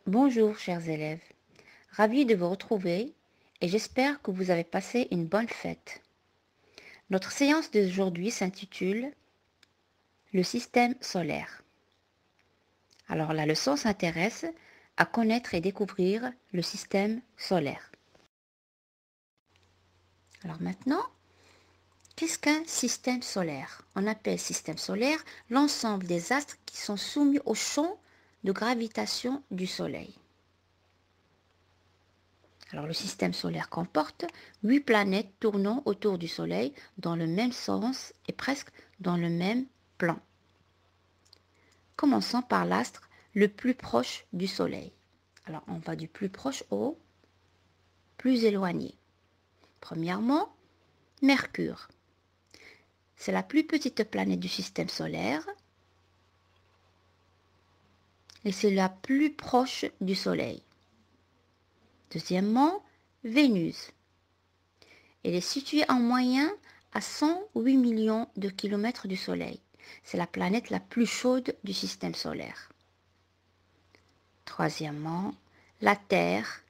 Bonjour chers élèves, ravi de vous retrouver et j'espère que vous avez passé une bonne fête. Notre séance d'aujourd'hui s'intitule Le système solaire. Alors la leçon s'intéresse à connaître et découvrir le système solaire. Alors maintenant, qu'est-ce qu'un système solaire? On appelle système solaire l'ensemble des astres qui sont soumis au champ de gravitation du Soleil. Alors le système solaire comporte 8 planètes tournant autour du Soleil dans le même sens et presque dans le même plan. Commençons par l'astre le plus proche du Soleil. Alors on va du plus proche au plus éloigné. Premièrement, Mercure. C'est la plus petite planète du système solaire et c'est la plus proche du Soleil. Deuxièmement, Vénus. Elle est située en moyenne à 108 millions de kilomètres du Soleil. C'est la planète la plus chaude du système solaire. Troisièmement, la Terre,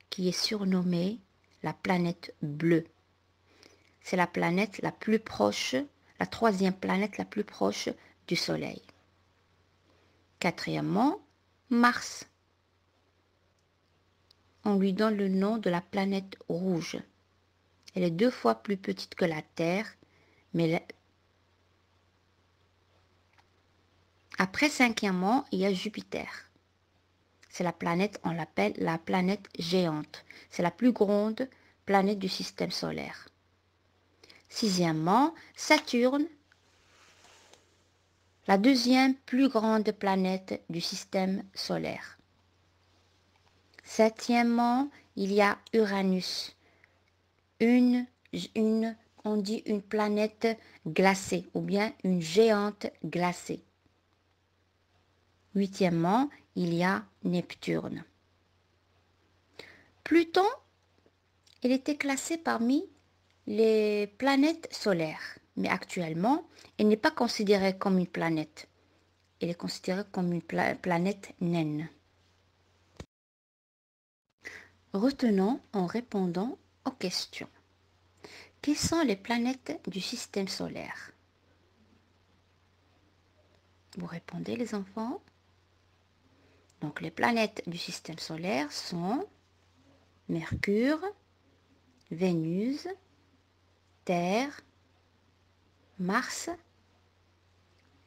qui est surnommée la planète bleue. C'est la planète la plus proche, la troisième planète la plus proche du Soleil. Quatrièmement, Mars. On lui donne le nom de la planète rouge. Elle est 2 fois plus petite que la Terre, mais après cinquièmement, il y a Jupiter. C'est la planète, on l'appelle la planète géante. C'est la plus grande planète du système solaire. Sixièmement, Saturne, la deuxième plus grande planète du système solaire. Septièmement, il y a Uranus, on dit une planète glacée ou bien une géante glacée. Huitièmement, il y a Neptune. Pluton, il était classé parmi les planètes solaires, mais actuellement, elle n'est pas considérée comme une planète. Elle est considérée comme une planète naine. Retenons en répondant aux questions. Quelles sont les planètes du système solaire? Vous répondez les enfants. Donc les planètes du système solaire sont Mercure, Vénus, Terre, Mars,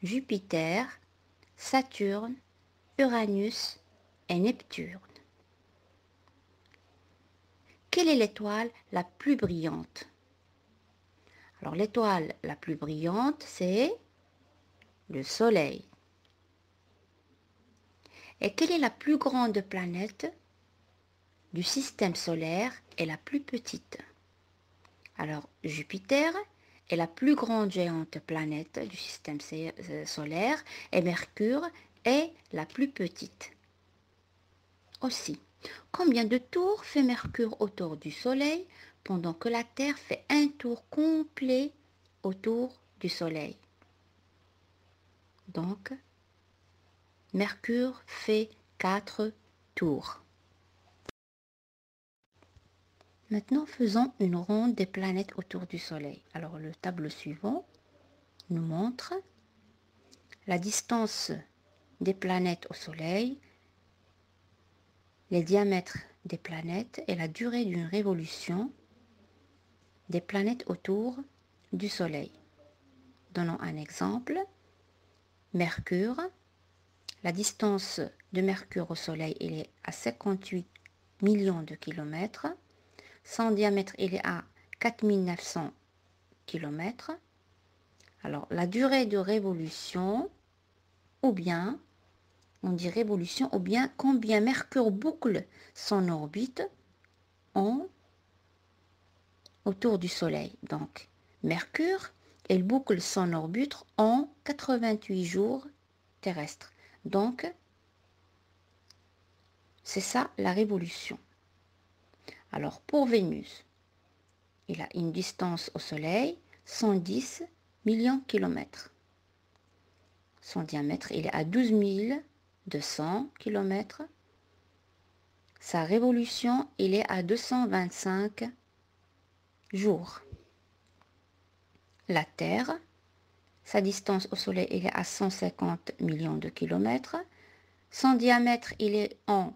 Jupiter, Saturne, Uranus et Neptune. Quelle est l'étoile la plus brillante? Alors l'étoile la plus brillante, c'est le Soleil. Et quelle est la plus grande planète du système solaire et la plus petite? Alors Jupiter est la plus grande géante planète du système solaire et Mercure est la plus petite. Aussi, combien de tours fait Mercure autour du Soleil pendant que la Terre fait un tour complet autour du Soleil? Donc, Mercure fait 4 tours. Maintenant, faisons une ronde des planètes autour du Soleil. Alors, le tableau suivant nous montre la distance des planètes au Soleil, les diamètres des planètes et la durée d'une révolution des planètes autour du Soleil. Donnons un exemple. Mercure, la distance de Mercure au Soleil il est à 58 millions de kilomètres. Son diamètre il est à 4900 kilomètres. Alors la durée de révolution, ou bien, on dit révolution, ou bien combien Mercure boucle son orbite autour du Soleil. Donc Mercure, elle boucle son orbite en 88 jours terrestres. Donc, c'est ça la révolution. Alors, pour Vénus, il a une distance au Soleil, 110 millions de kilomètres. Son diamètre, il est à 12 200 km. Sa révolution, il est à 225 jours. La Terre, sa distance au Soleil, il est à 150 millions de kilomètres. Son diamètre, il est en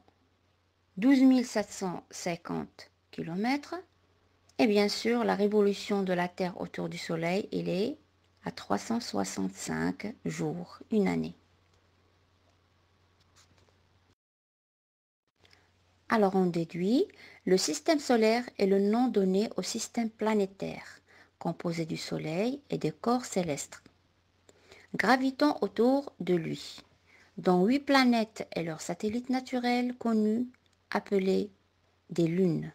12 750 km. Et bien sûr, la révolution de la Terre autour du Soleil, il est à 365 jours, une année. Alors on déduit, le système solaire est le nom donné au système planétaire, composé du Soleil et des corps célestes, gravitant autour de lui, dont 8 planètes et leurs satellites naturels connus, appelés des lunes.